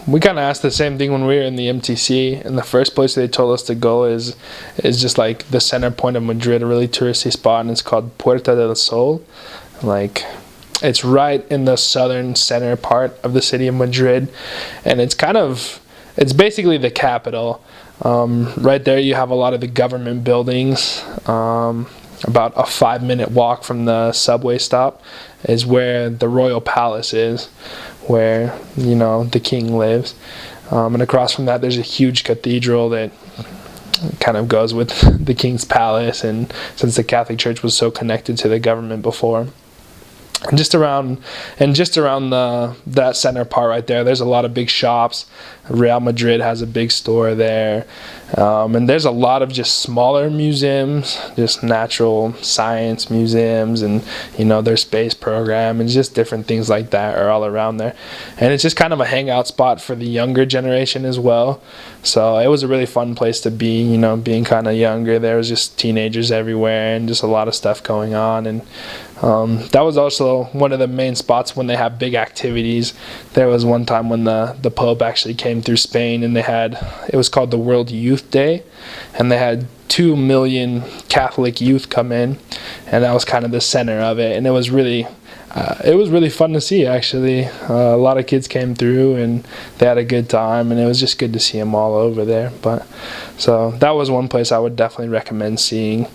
we kind of asked the same thing when we were in the MTC, and the first place they told us to go is just like the center point of Madrid, a really touristy spot, and it's called Puerta del Sol. Like, it's right in the southern center part of the city of Madrid, and it's basically the capital. Right there you have a lot of the government buildings. About a 5-minute walk from the subway stop is where the royal palace is, where the king lives, and across from that there's a huge cathedral that kind of goes with the king's palace, and since the Catholic Church was so connected to the government before. And just around that center part right there, there's a lot of big shops. Real Madrid has a big store there, and there's a lot of just smaller museums, just natural science museums, and their space program, and just different things like that are all around there. And it's just kind of a hangout spot for the younger generation as well. So it was a really fun place to be, being kind of younger. There was just teenagers everywhere and just a lot of stuff going on. And that was also one of the main spots when they have big activities. There was one time when the Pope actually came through Spain, and it was called the World Youth Day, and they had 2 million Catholic youth come in, and that was kind of the center of it. And it was really fun to see, actually. A lot of kids came through, and they had a good time, and it was just good to see them all over there. So that was one place I would definitely recommend seeing.